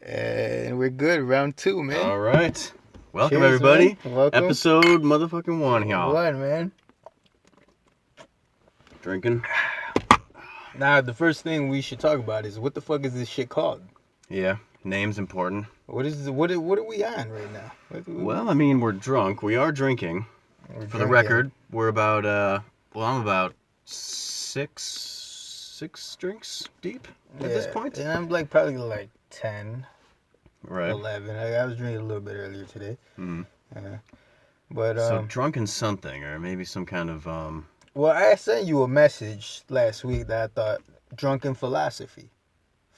And we're good. Round 2, man. All right. Welcome, Cheers, everybody. man. Welcome. Episode motherfucking 1, y'all. What, man? Drinking. Now, the first thing we should talk about is what the fuck is this shit called? Yeah, name's important. What are we on right now? Well, I mean, we're drunk. We are drinking. For the record, we're about, I'm about six drinks deep at this point. And I'm probably 10, right. 11. I was drinking a little bit earlier today. So drunken something, or maybe some kind of, Well, I sent you a message last week that I thought drunken philosophy.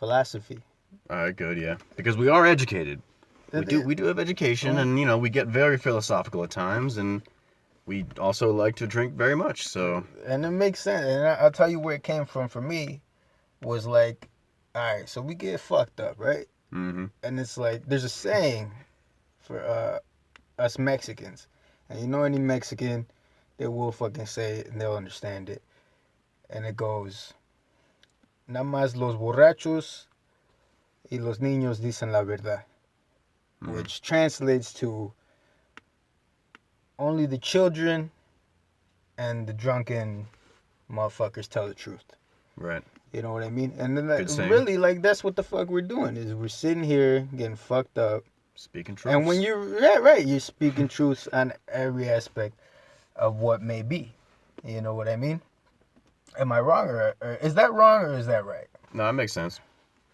All right, good, yeah. Because we are educated. We do have education, and, we get very philosophical at times, and we also like to drink very much, so... And it makes sense, and I'll tell you where it came from for me, was all right, so we get fucked up, right? Mm-hmm. And it's there's a saying for us Mexicans, and any Mexican, they will fucking say it, and they'll understand it. And it goes, nada más los borrachos y los niños dicen la verdad, which translates to only the children and the drunken motherfuckers tell the truth. Right. You know what I mean? And then really, that's what the fuck we're doing, is we're sitting here getting fucked up. Speaking truth. And when you're speaking truths on every aspect of what may be. You know what I mean? Am I wrong, or is that wrong, or is that right? No, that makes sense.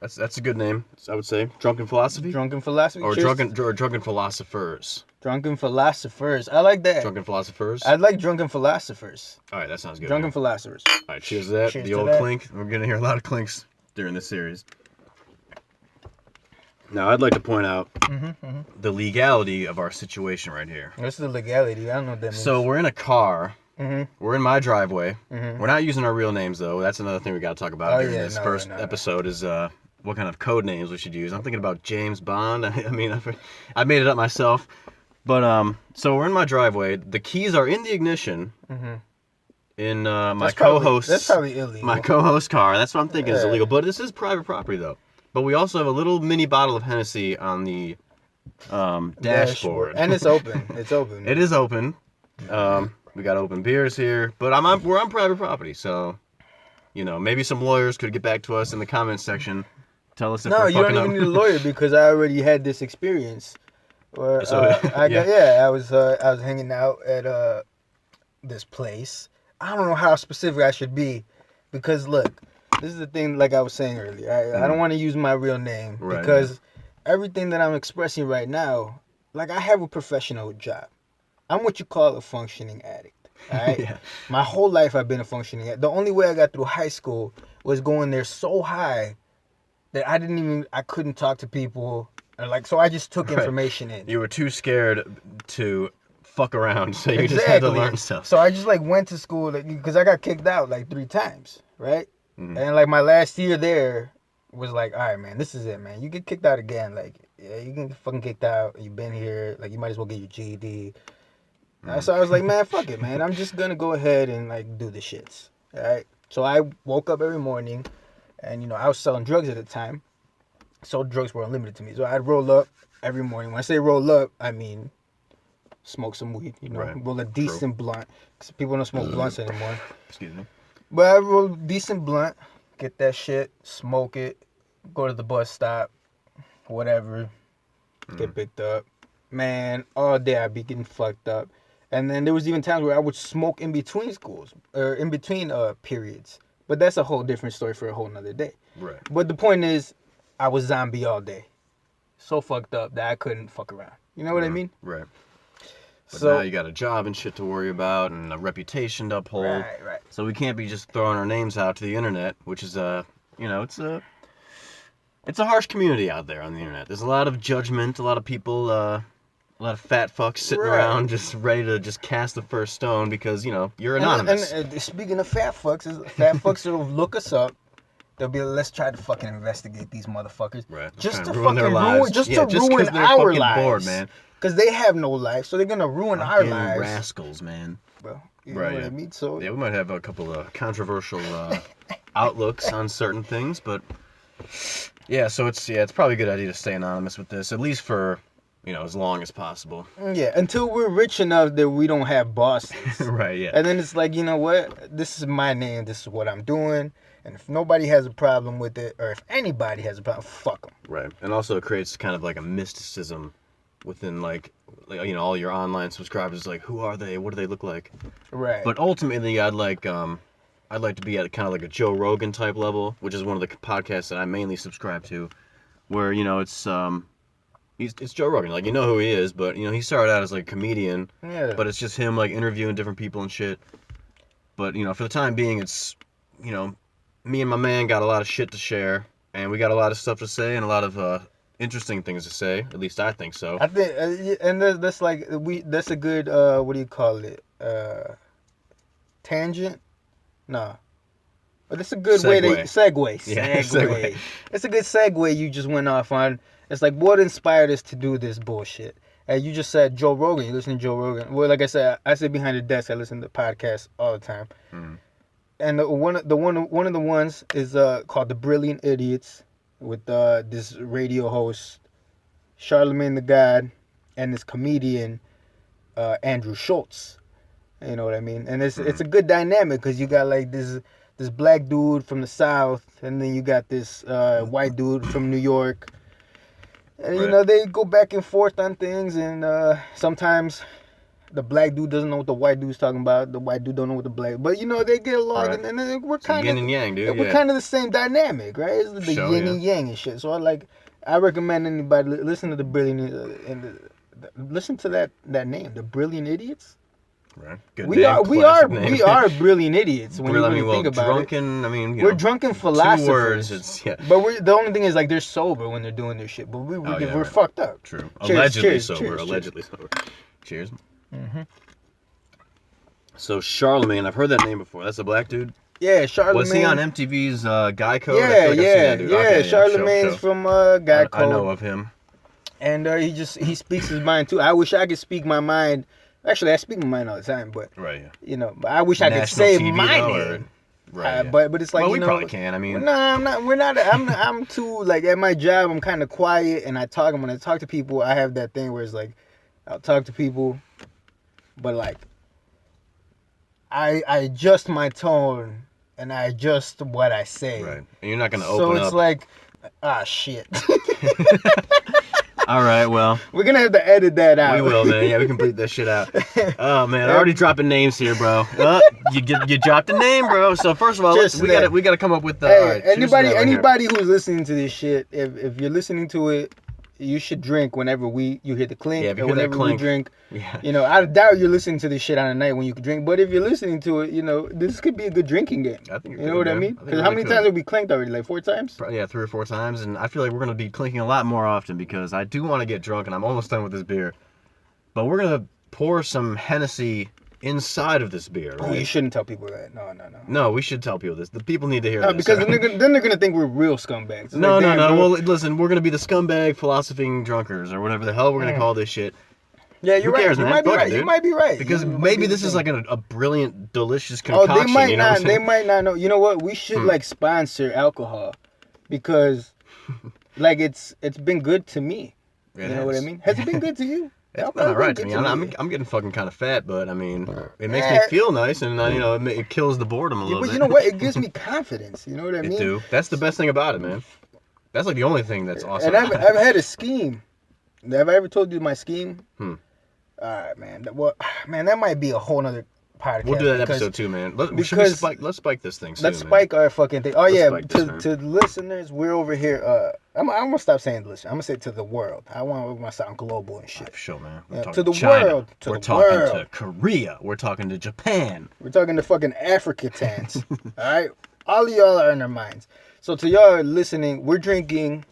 That's a good name, I would say. Drunken philosophy? Drunken philosophy? Or drunken philosophers. Drunken philosophers. I like that. Drunken philosophers? I like drunken philosophers. All right, that sounds good. Drunken philosophers. All right, cheers to that. The old clink. We're going to hear a lot of clinks during this series. Now, I'd like to point out the legality of our situation right here. What's the legality? I don't know what that means. So, we're in a car. We're in my driveway. Mm-hmm. We're not using our real names, though. That's another thing we got to talk about during this first episode is what kind of code names we should use. I'm thinking about James Bond. I mean, I made it up myself. But, so we're in my driveway. The keys are in the ignition in my co-host's... That's probably illegal. My co-host's car. That's what I'm thinking is illegal. But this is private property, though. But we also have a little mini bottle of Hennessy on the dashboard. And it's open. It's open. It is open. We got open beers here. But we're on private property, so... maybe some lawyers could get back to us in the comments section. Tell us if we're fucking up. No, you don't even need a lawyer because I already had this experience. Where, I was hanging out at this place. I don't know how specific I should be, because look, this is the thing. Like I was saying earlier, I don't want to use my real name because everything that I'm expressing right now, I have a professional job. I'm what you call a functioning addict. All right. My whole life I've been a functioning addict. The only way I got through high school was going there so high that I couldn't talk to people. So I just took information in. You were too scared to fuck around, so you just had to learn stuff. So I just went to school because I got kicked out 3 times, right? Mm-hmm. And my last year there was all right, man, this is it, man. You get kicked out again, you can get fucking kicked out. You've been here, you might as well get your GED. So I was like, man, fuck it, man. I'm just gonna go ahead and do the shits, all right? So I woke up every morning, and I was selling drugs at the time. So drugs were unlimited to me. So I'd roll up every morning. When I say roll up, I mean smoke some weed, roll a decent blunt. Because people don't smoke blunts anymore. Excuse me. But I roll a decent blunt, get that shit, smoke it, go to the bus stop, whatever, get picked up. Man, all day I'd be getting fucked up. And then there was even times where I would smoke in between schools, or in between periods. But that's a whole different story for a whole nother day. Right. But the point is, I was zombie all day. So fucked up that I couldn't fuck around. You know what I mean? Right. But now you got a job and shit to worry about and a reputation to uphold. Right. So we can't be just throwing our names out to the internet, which is it's a harsh community out there on the internet. There's a lot of judgment, a lot of people, a lot of fat fucks sitting around just ready to just cast the first stone because, you're anonymous. And speaking of fat fucks will look us up. They'll be, let's try to fucking investigate these motherfuckers. Right. Just to ruin their lives. Just to ruin our lives. Bored, man. Because they have no life, so they're going to ruin our lives. Rascals, man. Well, you know what I mean? So, yeah, we might have a couple of controversial outlooks on certain things, but Yeah, so it's probably a good idea to stay anonymous with this, at least for, as long as possible. Yeah, until we're rich enough that we don't have bosses. Right, yeah. And then it's like, you know what? This is my name. This is what I'm doing. And if nobody has a problem with it, or if anybody has a problem, fuck them. Right. And also it creates kind of like a mysticism within like all your online subscribers. Like, who are they? What do they look like? Right. But ultimately, I'd like to be at kind of like a Joe Rogan type level, which is one of the podcasts that I mainly subscribe to, where it's Joe Rogan. Like, who he is, but he started out as like a comedian. Yeah. But it's just him like interviewing different people and shit. But for the time being, it's me and my man got a lot of shit to share, and we got a lot of stuff to say and a lot of interesting things to say. At least I think so. I think, and that's like that's a good what do you call it? Tangent? No. But it's a good way to segue. Yeah, segue. It's a good segue you just went off on. It's like, what inspired us to do this bullshit? And you just said Joe Rogan. You listen to Joe Rogan. Well, like I said, I sit behind the desk. I listen to podcasts all the time. Mm-hmm. And one of the ones is called The Brilliant Idiots, with this radio host Charlemagne the God and this comedian Andrew Schultz. You know what I mean? And it's a good dynamic because you got like this black dude from the South, and then you got this white dude from New York. And right. They go back and forth on things, and sometimes the black dude doesn't know what the white dude's talking about. The white dude don't know what the black. But they get along, right. and then we're kind of yin and yang, dude. We're kind of the same dynamic, right? It's the yin and yang and shit. So I recommend anybody listen to The Brilliant listen to that name, The Brilliant Idiots. Right. Good we name, we are brilliant idiots when you think about drunken, it. We're drunken philosophers. 2 words. It's But the only thing is like they're sober when they're doing their shit. But we're fucked up. True. Cheers, Allegedly sober. Cheers. Mm-hmm. So Charlemagne, I've heard that name before. That's a black dude. Yeah, Charlemagne. Was he on MTV's Guy Code? Yeah. Charlemagne's from Guy Code. I know of him. And he speaks his mind too. I wish I could speak my mind. Actually, I speak my mind all the time, but right, yeah. But I wish I could say my name. Right. But it's like we probably can. I mean, no, I'm not. We're not. I'm too like at my job. I'm kind of quiet, and when I talk to people, I have that thing where it's like, I'll talk to people, but like, I adjust my tone and I adjust what I say. Right. And you're not gonna open up. So it's like, shit. All right, well. We're going to have to edit that out. We will, man. Yeah, we can bleep that shit out. Oh, man. Already dropping names here, bro. You dropped a name, bro. So, first of all, we got to come up with the... Hey, anybody who's listening to this shit, if you're listening to it, you should drink whenever you hear the clink. Yeah, if you or hear whenever that clink. we drink. Yeah. I doubt you're listening to this shit on a night when you can drink. But if you're listening to it, this could be a good drinking game. I think you know what I mean? Because how many times have we clinked already? Like 4 times? Yeah, 3 or 4 times. And I feel like we're going to be clinking a lot more often because I do want to get drunk and I'm almost done with this beer. But we're going to pour some Hennessy inside of this beer, right? Oh, you shouldn't tell people that. No. No, we should tell people this. The people need to hear this. Because then they're going to think we're real scumbags. It's no. Well, listen, we're going to be the scumbag philosophizing drunkers or whatever the hell we're going to call this shit. Yeah, you're right. You might be right. You might be right. Because maybe this is like a brilliant, delicious concoction. They might not. They might not know. You know what? We should like sponsor alcohol, because like it's been good to me. You know what I mean? Has it been good to you? It's been alright to me. I'm getting fucking kind of fat, but I mean, it makes me feel nice, and it kills the boredom a little bit. But you know what? It gives me confidence. You know what I mean? It do. That's the best thing about it, man. That's like the only thing that's awesome. And I've had a scheme. Have I ever told you my scheme? Alright, man. That might be a whole nother podcast. We'll do that episode too, man. Let's spike this thing soon, let's spike our fucking thing. Oh, yeah. To the listeners, we're over here. I'm going to stop saying the listeners. I'm going to say to the world. I want to sound global and shit. Sure, man. We're talking to the China. World. We're talking to Korea. We're talking to Japan. We're talking to fucking Africans. All right? All of y'all are in our minds. So to y'all listening, we're drinking...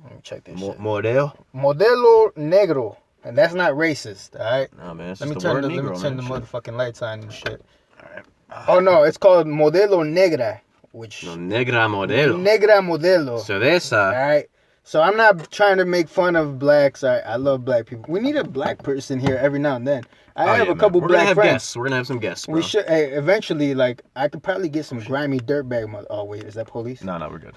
Let me check this shit. Modelo Negro. And that's not racist, all right? No, man. Let me turn the motherfucking lights on and shit. All right. Oh, no. It's called Modelo Negra, which... No, Negra Modelo. Negra Modelo. Cerveza. All right. So I'm not trying to make fun of blacks. I love black people. We need a black person here every now and then. I have a couple black friends. Guests. We're gonna have some guests, bro. We should. Hey, eventually, like, I could probably get some grimy dirtbag. Oh wait, is that police? No, we're good.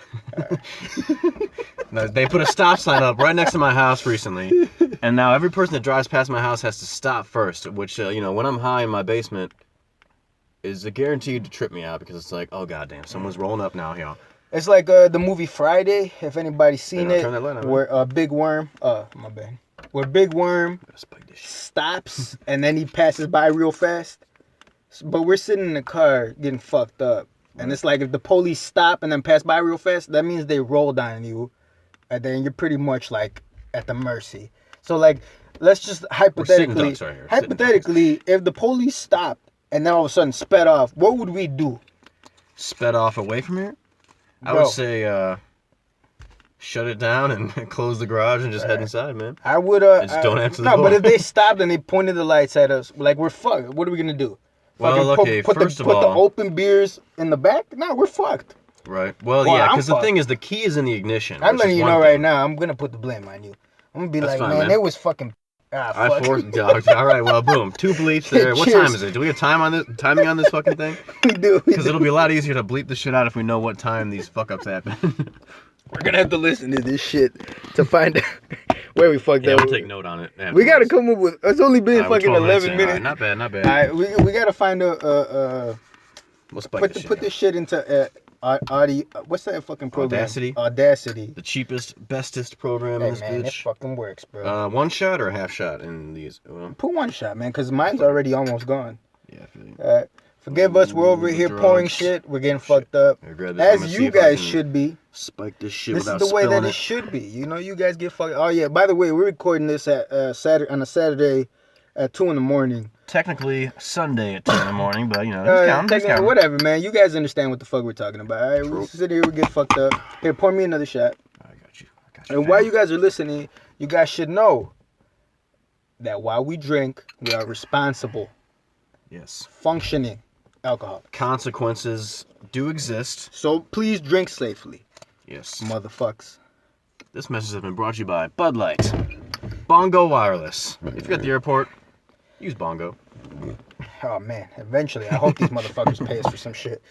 No, they put a stop sign up right next to my house recently, and now every person that drives past my house has to stop first. Which when I'm high in my basement, is guaranteed to trip me out because it's like, oh goddamn, someone's rolling up now, y'all. It's like the movie Friday, if anybody's seen it, where Big Worm, my bad, where Big Worm stops and then he passes by real fast. But we're sitting in the car getting fucked up. And it's like if the police stop and then pass by real fast, that means they rolled on you. And then you're pretty much like at the mercy. So like, let's just hypothetically, if the police stopped and then all of a sudden sped off, what would we do? Sped off away from here? I would say shut it down and close the garage and just head inside, man. I would just don't answer the door. No, but if they stopped and they pointed the lights at us, like we're fucked. What are we gonna do? Well, okay, put the open beers in the back? No, we're fucked. Right. Well, yeah, because the thing is, the key is in the ignition. I'm letting you know right now, I'm gonna put the blame on you. I'm gonna be like, man, it was fucking. I forced dogs. All right, well, boom, 2 bleeps there. What time is it? Do we have timing on this fucking thing? We do. Because it'll be a lot easier to bleep the shit out if we know what time these fuck ups happen. We're gonna have to listen to this shit to find out where we fucked up. We'll take note on it. We gotta come up with. It's only been fucking 11 minutes. Right, not bad. All right, we gotta find a. Put this shit into audio. What's that fucking program? Audacity. The cheapest, bestest program in this bitch. It fucking works, bro. One shot or a half shot in these? Put one shot, man, because mine's already almost gone. Yeah, I feel you. Forgive us, we're over here pouring shit. We're getting fucked up. As you guys should be. Spike this shit without spilling it. This is the way that it should be. You guys get fucked. Oh, yeah, by the way, we're recording this at on a Saturday at 2 in the morning. Technically Sunday at 2 in the morning, but it's counting. Whatever, man. You guys understand what the fuck we're talking about. All right, we sit here, we get fucked up. Here, pour me another shot. I got you. And while you guys are listening, you guys should know that while we drink, we are responsible. Yes. Functioning alcohol. Consequences do exist. So please drink safely. Yes. Motherfucks. This message has been brought to you by Bud Light. Bongo Wireless. If you're at the airport, use Bongo. Oh, man. Eventually. I hope these motherfuckers pay us for some shit.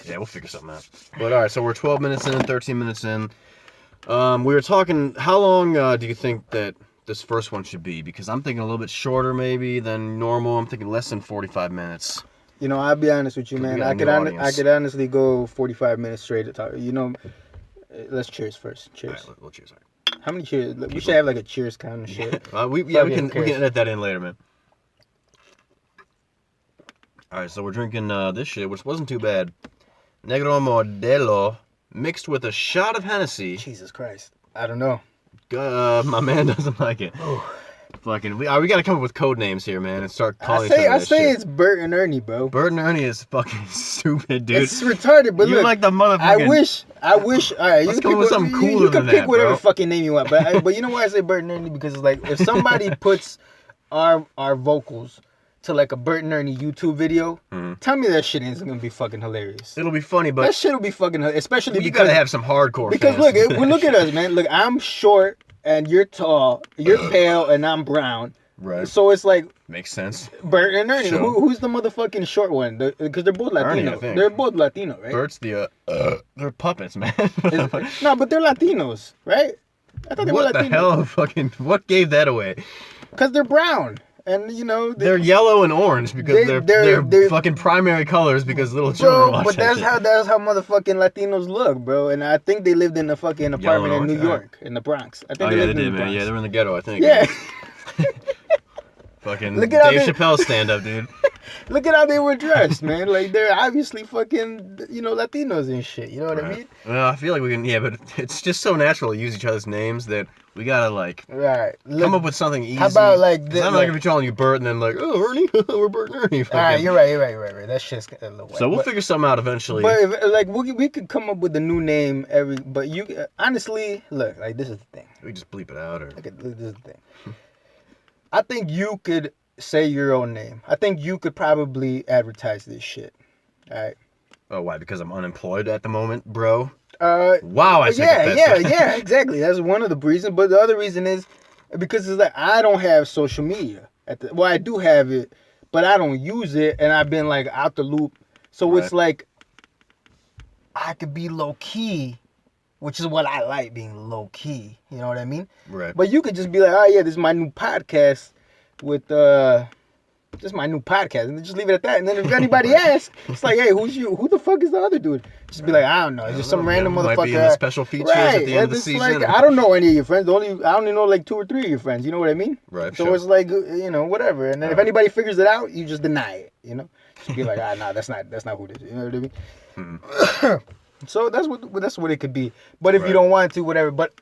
Yeah, we'll figure something out. But all right, so we're 12 minutes in, 13 minutes in. We were talking, how long do you think that this first one should be? Because I'm thinking a little bit shorter maybe than normal. I'm thinking less than 45 minutes. I'll be honest with you, man. I could honestly go 45 minutes straight to talk. Let's cheers first. Cheers. All right, we'll cheers. All right. How many cheers? We should have like a cheers count and shit. we can edit that in later, man. All right, so we're drinking this shit, which wasn't too bad. Negro Modelo mixed with a shot of Hennessy. Jesus Christ. I don't know. My man doesn't like it. Fucking, we gotta come up with code names here, man, and start calling each other I say it's Bert and Ernie, bro. Bert and Ernie is fucking stupid, dude. It's retarded, but you're look, like the motherfucking. I wish. All right, let's come up with something cooler than that, You can pick whatever fucking name you want, but you know why I say Bert and Ernie? Because it's like if somebody puts our vocals to like a Bert and Ernie YouTube video, tell me that shit isn't gonna be fucking hilarious. It'll be funny, but that shit will be fucking hilarious, especially because you gotta have some hardcore. Because fans. look at us, man. Look, I'm short and you're tall. You're pale and I'm brown. Right. So it's like makes sense. Bert and Ernie. Who's the motherfucking short one? Because they're both Latino. Ernie, they're both Latino, right? Bert's the they're puppets, man. No, but they're Latinos, right? I thought they were Latinos. What the hell? Fucking what gave that away? Because they're brown. And they're yellow and orange because they're fucking primary colors because little children watch but that's how motherfucking Latinos look, bro. And I think they lived in a fucking apartment in New York, in the Bronx. I think they did, man. Yeah, they were in the ghetto, I think. Yeah. Fucking Dave Chappelle stand up, dude. Look at how they were dressed, man. Like they're obviously fucking, Latinos and shit. You know what I mean? Well, I feel like we can, but it's just so natural to use each other's names that we gotta come up with something easy. How about I'm not gonna be calling you Bert and then Ernie, we're Bert and Ernie. All right, you're right. That shit's a little wet. So we'll figure something out eventually. But we could come up with a new name but you honestly look this is the thing. We just bleep it out or. This is the thing. I think you could say your own name. I think you could probably advertise this shit. All right. Oh, why? Because I'm unemployed at the moment, bro? Wow, I take offense. Yeah, exactly. That's one of the reasons. But the other reason is because it's like I don't have social media. Well, I do have it, but I don't use it, and I've been like out the loop. So it's like I could be low key, which is what I like, being low key. You know what I mean? Right. But you could just be like, oh yeah, this is my new podcast with this is my new podcast, and then just leave it at that. And then if anybody asks, it's like, hey, who's you? Who the fuck is the other dude? Just be like, I don't know. It's just some random motherfucker. Might be in the special features at the end of the season. Like, I don't know any of your friends. I only know like 2 or 3 of your friends. You know what I mean? Right. So it's like, whatever. And then if anybody figures it out, you just deny it. Just be like, nah, that's not who this is. You know what I mean? Mm-hmm. So that's what it could be. But if you don't want to, whatever. But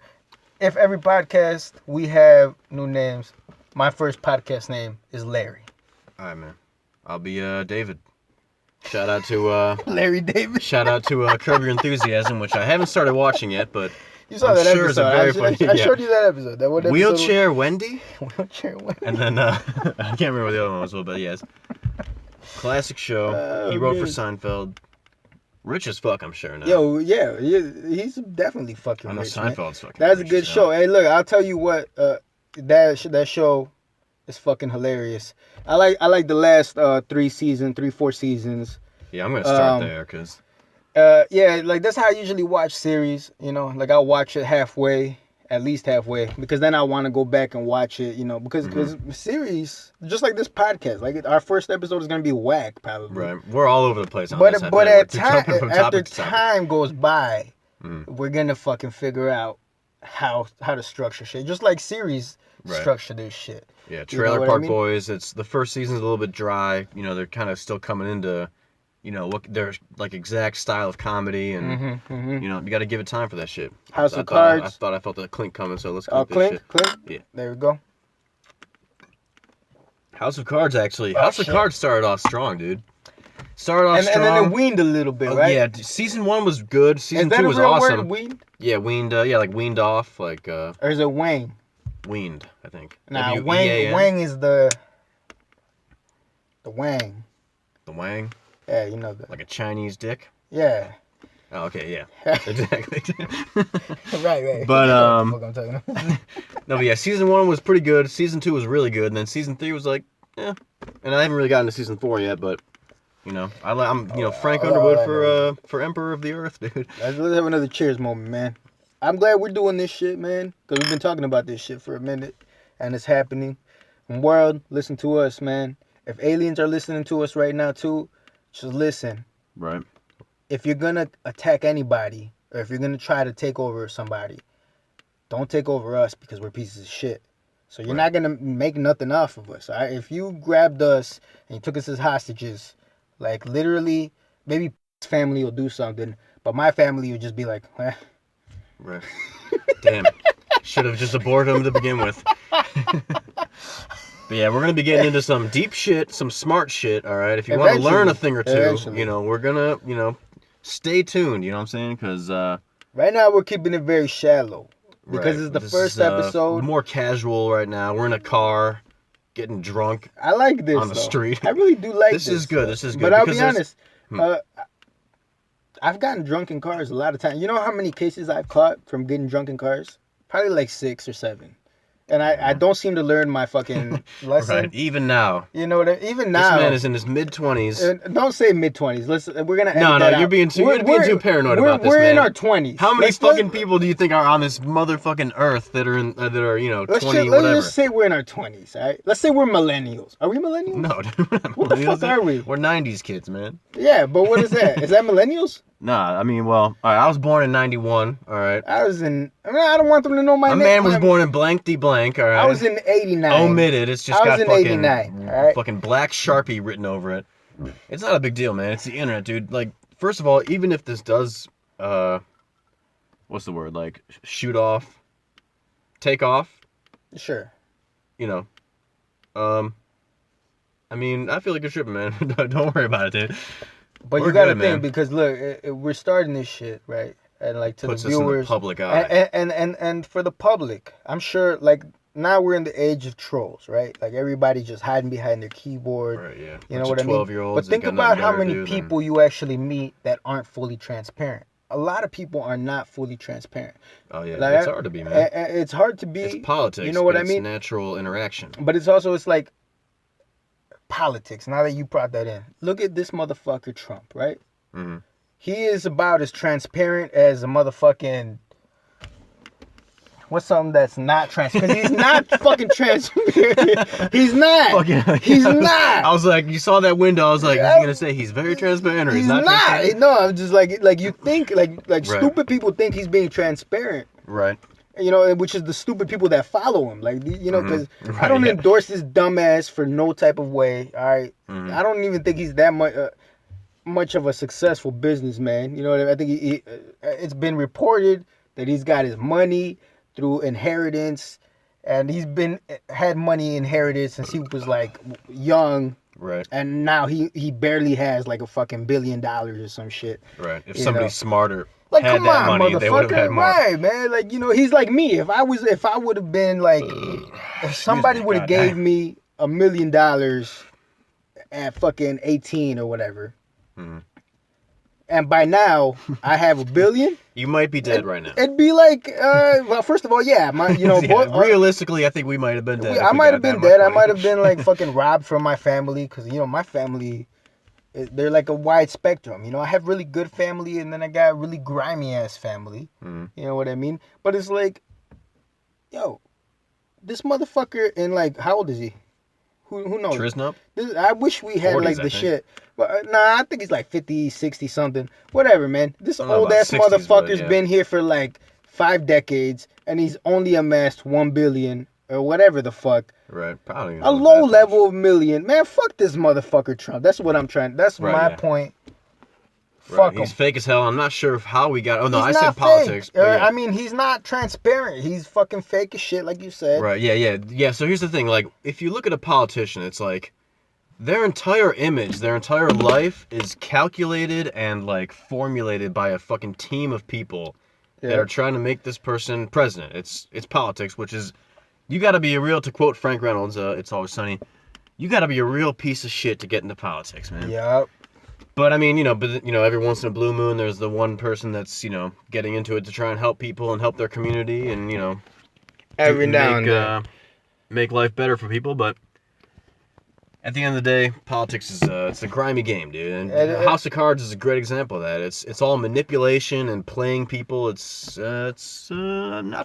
if every podcast we have new names, my first podcast name is Larry. All right, man. I'll be David. Shout out to Larry David. Shout out to Curb Your Enthusiasm, which I haven't started watching yet, but you saw that episode. I showed you that episode. Wheelchair Wendy. Wheelchair Wendy. And then I can't remember what the other one was, but yes, classic show. He wrote for Seinfeld. Rich as fuck, I'm sure now. Yo, yeah, he's definitely fucking I know rich. Seinfeld's man. fucking. That's a good show. Hey, look, I'll tell you what. That show is fucking hilarious. I like the last 4 seasons. Yeah, I'm gonna start there because. Yeah, like that's how I usually watch series. Like I'll watch it at least halfway, because then I want to go back and watch it. Because series, just like this podcast, like our first episode is gonna be whack probably. Right, we're all over the place. But after time goes by, we're gonna fucking figure out how to structure shit, just like series structure this shit. Yeah, Trailer Park Boys. It's the first season's a little bit dry. They're kind of still coming into, what their like exact style of comedy, and you got to give it time for that shit. House of Cards. I thought I felt the clink coming, so let's clink this shit. Clink. Yeah, there we go. House of Cards actually. House of Cards started off strong, dude. Strong. And then it weaned a little bit, right? Yeah, season 1 was good. Season 2 was awesome. Weaned? Yeah, weaned. Like weaned off, like. Or is it Wang? Weaned, I think. Nah, Wang is the Wang. The Wang? Yeah, you know that. Like a Chinese dick? Yeah. Oh, okay, yeah. Exactly. Right. But no, but yeah, season 1 was pretty good. Season 2 was really good, and then season 3 was like, And I haven't really gotten to season 4 yet, but I'm Frank Underwood for Emperor of the Earth, dude. Let's have another cheers moment, man. I'm glad we're doing this shit, man, because we've been talking about this shit for a minute, and it's happening. And world, listen to us, man. If aliens are listening to us right now, too, just listen. Right. If you're going to attack anybody, or if you're going to try to take over somebody, don't take over us, because we're pieces of shit. So you're not going to make nothing off of us. All right? If you grabbed us and you took us as hostages, like literally, maybe family will do something, but my family would just be like, Right. Damn. Should have just aborted him to begin with. But yeah, we're going to be getting into some deep shit, some smart shit, all right? If you want to learn a thing or two, we're going to, stay tuned, you know what I'm saying? Because right now we're keeping it very shallow. Because it's the first episode. More casual right now. We're in a car, getting drunk. I like this, on the street. I really do like this. This is good. This is good. But I'll be honest. I've gotten drunk in cars a lot of times. You know how many cases I've caught from getting drunk in cars? Probably like 6 or 7. And I don't seem to learn my fucking lesson. Right, even now. You know what? Even now. This man is in his mid-20s. Don't say mid-20s. We're gonna. No, you're being too paranoid about this, We're man. in our 20s. How many fucking people do you think are on this motherfucking earth that are 20 whatever? Let's just say we're in our 20s, all right? Let's say we're millennials. Are we millennials? No, what the fuck are we? We're 90s kids, man. Yeah, but what is that? Is that millennials? Nah, I mean, well, all right, I was born in 91, all right? I don't want them to know my name. A man was born in blank de blank, all right? I was in 89. Omitted, it's just got fucking 89, all right? Fucking black Sharpie written over it. It's not a big deal, man. It's the internet, dude. Like, first of all, even if this does, what's the word? Like, shoot off, take off. Sure. I mean, I feel like you're tripping, man. Don't worry about it, dude. But you gotta think, because look, we're starting this shit, right? And like to Puts the viewers, us in the public eye. And for the public, I'm sure, like, now we're in the age of trolls, right? Like everybody just hiding behind their keyboard. Right, yeah. You know what I mean? But think about how many people you actually meet that aren't fully transparent. a lot of people are not fully transparent. Oh yeah, like, it's hard to be, man. It's hard to be. It's politics. You know what I mean? It's natural interaction. But it's like politics. Now that you brought that in, look at this motherfucker Trump, right? Mm-hmm. He is about as transparent as a motherfucking. What's something that's not transparent? He's not fucking transparent. He's not. He's not. I was like, you saw that window. I was like, he's gonna say he's very transparent, or he's not. Transparent? No, I'm just like you think like right. Stupid people think he's being transparent. Right. You know, which is the stupid people that follow him. Like, you know, because I don't endorse this dumbass for no type of way. All right. Mm-hmm. I don't even think he's that much of a successful businessman. You know what I mean? I think it's been reported that he's got his money through inheritance, and he's had money inherited since he was like young, right? And now he barely has like a fucking $1 billion or some shit, right? If somebody smarter like had come that on, money, they would have had more, right, man? Like, you know, he's like me. If I would have been like, if somebody would have gave me $1 million at fucking 18 or whatever. Mm-hmm. And by now, I have $1 billion. You might be dead right now. It'd be like, well, first of all, yeah, realistically, I think we might have been dead. I might have been dead. I might have been like fucking robbed from my family, because you know my family, they're like a wide spectrum. You know, I have really good family, and then I got really grimy ass family. Mm-hmm. You know what I mean? But it's like, yo, this motherfucker, and like, how old is he? Who knows? Trisnup? I wish we had 40s, like the shit. But nah, I think he's like 50, 60 something. Whatever, man. This old ass 60s, motherfucker's been here for like 5 decades, and he's only amassed $1 billion or whatever the fuck. Right, probably. A low level of million. Man, fuck this motherfucker Trump. That's what I'm trying. That's my point. Fuck him. He's fake as hell. I'm not sure how we got. Oh no, I said politics. Yeah. I mean, he's not transparent. He's fucking fake as shit, like you said. Right. Yeah. So here's the thing. Like, if you look at a politician, it's like their entire image, their entire life is calculated and like formulated by a fucking team of people that are trying to make this person president. It's politics, which is, you got to be a real, to quote Frank Reynolds, It's Always Sunny, you got to be a real piece of shit to get into politics, man. Yep. But I mean, every once in a blue moon, there's the one person that's, getting into it to try and help people and help their community and, every now and then make life better for people. But at the end of the day, politics is it's a grimy game, dude. And House of Cards is a great example of that. It's all manipulation and playing people. It's not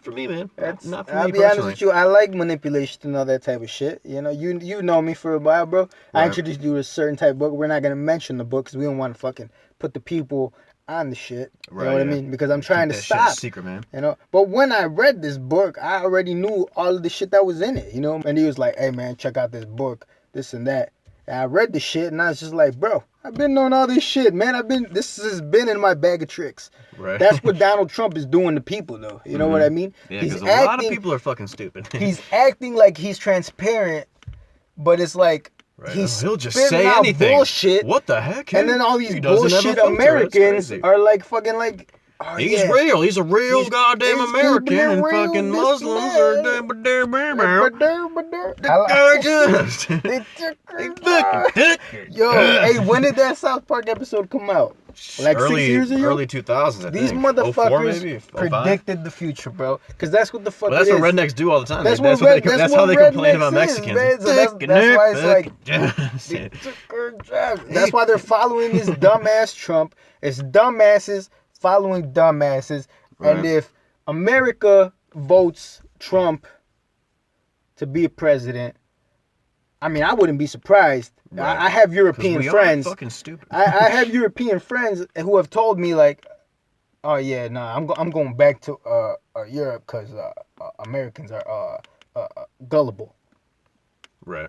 for me, man. Not for me. I'll be honest with you. I like manipulation and all that type of shit. You know me for a while, bro. Right. I introduced you to a certain type of book. We're not gonna mention the book because we don't want to fucking put the people on the shit. You know what I mean? Because I'm trying to stop. Shit secret, man. But when I read this book, I already knew all of the shit that was in it. And he was like, "Hey, man, check out this book. This and that." And I read the shit, and I was just like, bro, I've been knowing all this shit, man. This has been in my bag of tricks. Right. That's what Donald Trump is doing to people, though. You know what I mean? Yeah, because a lot of people are fucking stupid. He's acting like he's transparent, but it's like he'll just say anything. Bullshit. What the heck? And then all these bullshit Americans are like fucking like, oh, he's real. He's a real goddamn American, and fucking Muslims are Yo, hey, when did that South Park episode come out? Like early, 6 years ago? Early 2000s, I These think. motherfuckers 04 maybe? predicted the future, bro. Because that's what the fuck that's what rednecks do all the time. That's how they complain about Mexicans. Man. So that's why it's like, that's why they're following this dumbass Trump. It's dumbasses following dumbasses. Right. And if America votes Trump to be a president, I mean, I wouldn't be surprised. Right. I have European friends. Fucking stupid. I have European friends who have told me like, oh yeah, I'm going back to Europe because Americans are gullible. Right.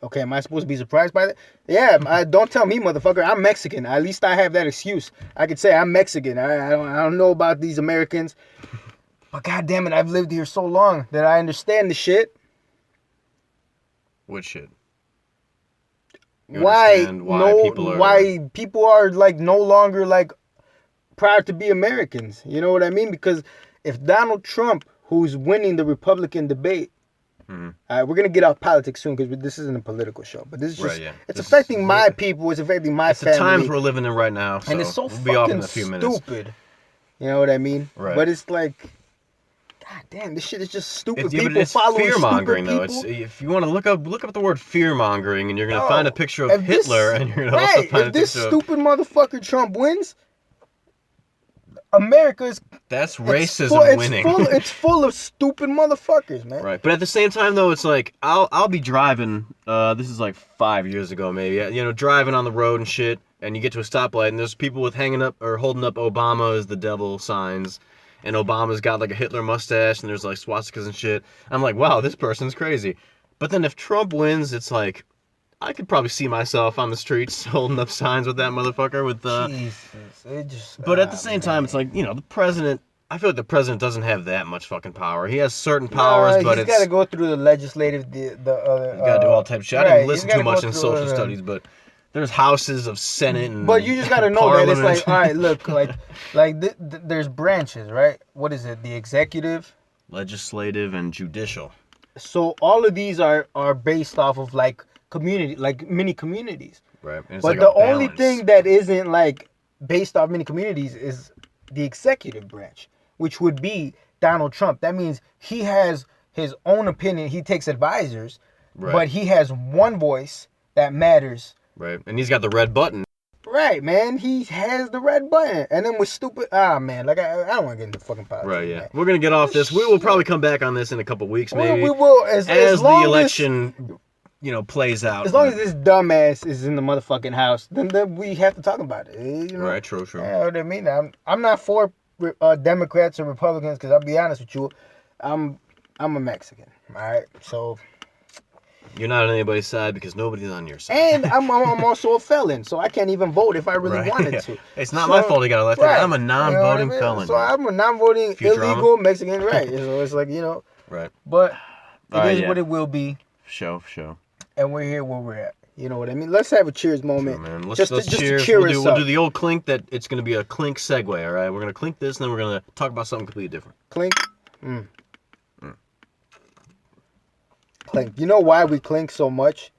Okay, am I supposed to be surprised by that? Yeah, don't tell me, motherfucker. I'm Mexican. At least I have that excuse. I could say I'm Mexican. I don't know about these Americans, but goddamn it, I've lived here so long that I understand the shit. What shit? Why people are like no longer like proud to be Americans? You know what I mean? Because if Donald Trump, who's winning the Republican debate, we're gonna get off politics soon because this isn't a political show, but this is just it's affecting my people. It's affecting my family. The times we're living in right now. So and it's so we'll be off in a few stupid. minutes. You know what I mean? Right. But it's like, God damn, this shit is just stupid people it's following fear-mongering, stupid though. people. If you want to look up the word fear-mongering, and you're going to find a picture of Hitler, Hitler, and you're going to also find a picture of... If this stupid motherfucker Trump wins, America is... That's racism winning. It's full of stupid motherfuckers, man. Right. But at the same time, though, it's like, I'll be driving, this is like 5 years ago, maybe, you know, driving on the road and shit, and you get to a stoplight, and there's people with hanging up, or holding up Obama as the devil signs, and Obama's got like a Hitler mustache, and there's like swastikas and shit. I'm like, wow, this person's crazy. But then if Trump wins, it's like, I could probably see myself on the streets holding up signs with that motherfucker with Jesus, it just... But at the same time, it's like, you know, the president... I feel like the president doesn't have that much fucking power. He has certain powers, but he's got to go through the legislative, the other... He's got to do all types of shit. I didn't listen too much in social studies, but there's houses of Senate and But you just got to know that it's like, all right, look, there's branches, right? What is it? The executive, legislative, and judicial. So all of these are based off of like community, like mini communities. Right. But like the only thing that isn't like based off mini communities is the executive branch, which would be Donald Trump. That means he has his own opinion. He takes advisors, right. But he has one voice that matters. Right. And he's got the red button. Right, man. He has the red button. And then with stupid... man. Like, I don't want to get into fucking politics. Right, yeah. Man. We're going to get off this. We will probably come back on this in a couple weeks, maybe. We will. As the election, you know, plays out. As long as this dumbass is in the motherfucking house, then we have to talk about it. You know? Right, true. You know what I mean? I'm not for Democrats or Republicans, because I'll be honest with you, I'm a Mexican, all right? So... You're not on anybody's side because nobody's on your side. And I'm also a felon, so I can't even vote if I really wanted to. It's not my fault he got elected. Right. I'm a non-voting felon. So I'm a non-voting, illegal Mexican, right? So it's like, you know. Right. But it is what it will be. Show. And we're here where we're at. You know what I mean? Let's have a cheers moment. Sure, man. Let's cheers. We'll do the old clink that it's going to be a clink segue, all right? We're going to clink this, and then we're going to talk about something completely different. Clink. Clink. You know why we clink so much?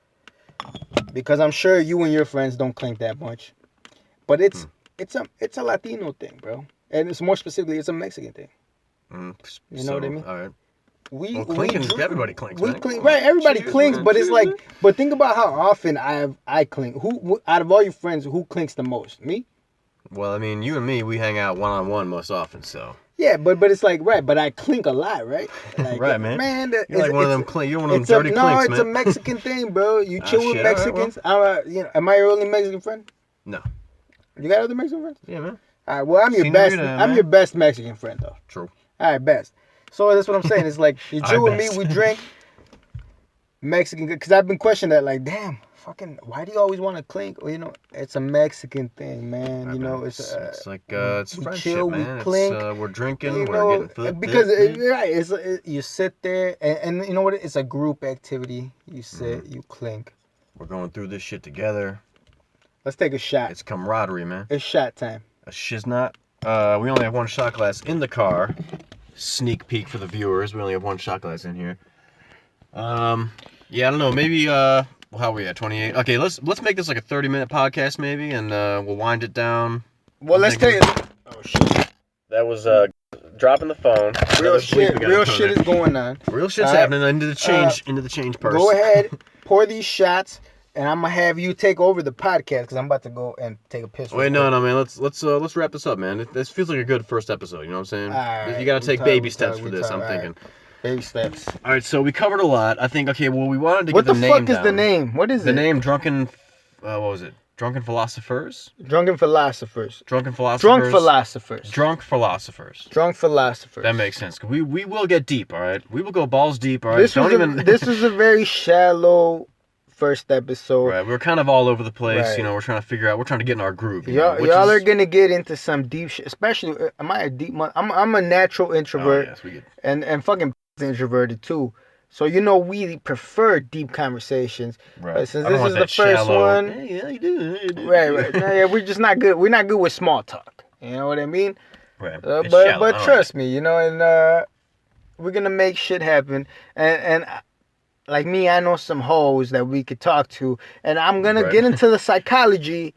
Because I'm sure you and your friends don't clink that much. But it's a Latino thing, bro. And it's more specifically, it's a Mexican thing. You know what I mean? All right. Clinking, everybody clinks, man. Clink, right, everybody clinks, man. But it's like, but think about how often I clink. Who out of all your friends, who clinks the most? Me? Well, I mean, you and me, we hang out one-on-one most often, so... Yeah, but it's like, right, but I clink a lot, right? Like, right, man. You're like one of them clink. You're one of them dirty clinks, man. No, it's a Mexican thing, bro. You chill with Mexicans. Right, well. Am I your only Mexican friend? No. You got other Mexican friends? Yeah, man. All right, well, I'm your best. I'm your best Mexican friend, though. True. All right, best. So that's what I'm saying. It's like you chill with me, we drink Mexican, because I've been questioning that, like, damn. Fucking, why do you always want to clink? Well, you know, it's a Mexican thing, man. Right, you know, it's like it's friendship, chill, man. We clink. We're drinking, we're getting food. Because you sit there, and you know what? It's a group activity. You sit, you clink. We're going through this shit together. Let's take a shot. It's camaraderie, man. It's shot time. A shiznot. We only have one shot glass in the car. Sneak peek for the viewers. We only have one shot glass in here. Yeah, I don't know. Maybe how are we at? 28? Okay, let's make this like a 30-minute podcast maybe, and we'll wind it down. Well, let's take it. Oh shit. That was dropping the phone. Real shit is going on. Real shit's happening into the change purse. Go ahead, pour these shots, and I'm gonna have you take over the podcast because I'm about to go and take a piss. Wait, no, man. Let's wrap this up, man. This feels like a good first episode. You know what I'm saying? Right, you gotta take baby steps for this. I'm thinking. Baby steps. All right, so we covered a lot. I think, okay, well, we wanted to get the name down. What the fuck is the name? What is it? The name Drunken, what was it? Drunken Philosophers? Drunken Philosophers. Drunken Philosophers. Drunk Philosophers. Drunk Philosophers. Drunk Philosophers. That makes sense. We will get deep, all right? We will go balls deep, all right? This was a very shallow first episode. Right, we're kind of all over the place. Right. You know, we're trying to get in our groove. Y'all are gonna get into some deep shit. Especially, am I a deep? I'm a natural introvert. Oh, yes, we get. And fucking introverted too. So you know we prefer deep conversations. Right. But since this is the first one. Hey, yeah, you do. Right. Yeah, we're just not good. We're not good with small talk. You know what I mean? Right. But trust me, you know, and we're gonna make shit happen. And like me, I know some hoes that we could talk to, and I'm gonna get into the psychology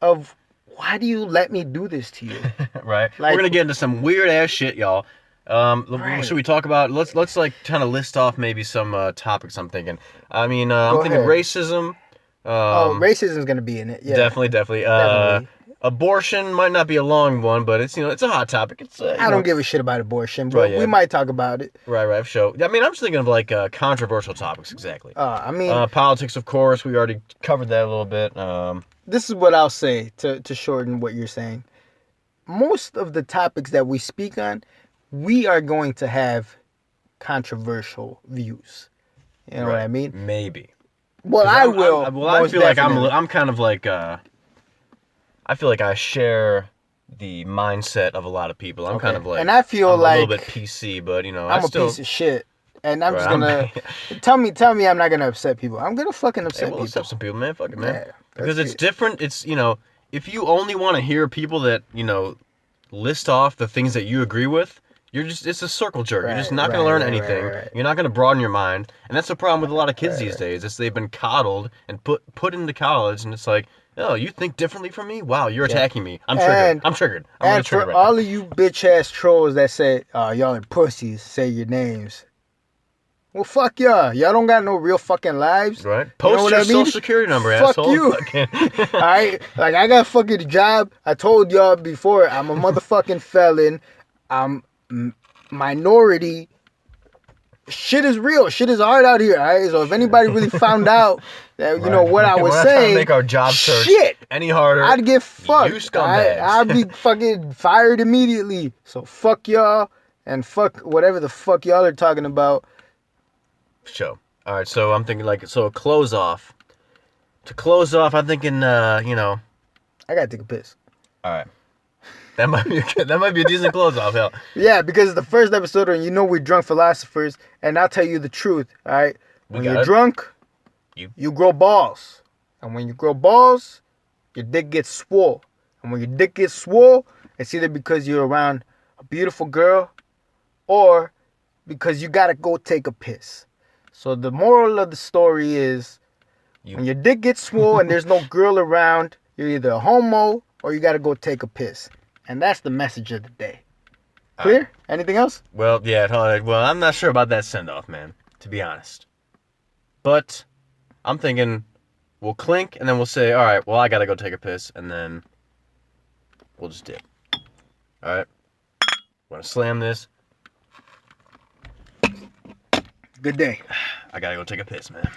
of why do you let me do this to you? Right. Like, we're gonna get into some weird ass shit, y'all. Right. Should we talk about? Let's like kind of list off maybe some topics I'm thinking. I mean, I'm thinking racism. Racism is gonna be in it. Yeah. Definitely. Abortion might not be a long one, but it's it's a hot topic. It's I don't give a shit about abortion, but we might talk about it. Right. Sure. I mean, I'm just thinking of like controversial topics exactly. I mean, politics, of course. We already covered that a little bit. This is what I'll say to shorten what you're saying. Most of the topics that we speak on, we are going to have controversial views. You know what I mean? Maybe. Well, I will. I feel like I'm kind of like I feel like I share the mindset of a lot of people. I'm kind of like, and I feel I'm like a little bit PC, but I'm a piece of shit, and I'm just gonna tell me I'm not gonna upset people. I'm gonna fucking upset people. Upset some people, man. Fuck it, man. Yeah, because it's different. It's if you only want to hear people that list off the things that you agree with, it's a circle jerk. You're just not going to learn anything. You're not going to broaden your mind. And that's the problem with a lot of kids these days. Is they've been coddled and put into college, and it's like, oh, you think differently from me? Wow, you're attacking me. I'm triggered. I'm for all of you bitch ass trolls that say, y'all are pussies, say your names. Well, fuck y'all. Y'all don't got no real fucking lives. Right. Post your social security number, asshole. Fuck you. Alright? Like, I got a fucking job. I told y'all before, I'm a motherfucking felon. I'm minority. Shit is real. Shit is hard out here, alright? So if anybody really found out that, what I was saying, to make our job search any harder, I'd get fucked. You scumbags. I'd be fucking fired immediately. So fuck y'all and fuck whatever the fuck y'all are talking about. Sure. All right, so I'm thinking close off. To close off, I'm thinking, I gotta take a piss. All right. That might be a decent close off, hell. Yeah, because it's the first episode, and we're drunk philosophers, and I'll tell you the truth. All right, when you're drunk, you grow balls, and when you grow balls, your dick gets swole, and when your dick gets swole, it's either because you're around a beautiful girl, or because you gotta go take a piss. So the moral of the story is, when your dick gets swole and there's no girl around, you're either a homo or you gotta go take a piss. And that's the message of the day. Clear? Anything else? Well, yeah. Well, I'm not sure about that send-off, man, to be honest. But I'm thinking we'll clink and then we'll say, all right, well, I gotta go take a piss, and then we'll just dip. All right? Want to slam this? Good day. I gotta go take a piss, man.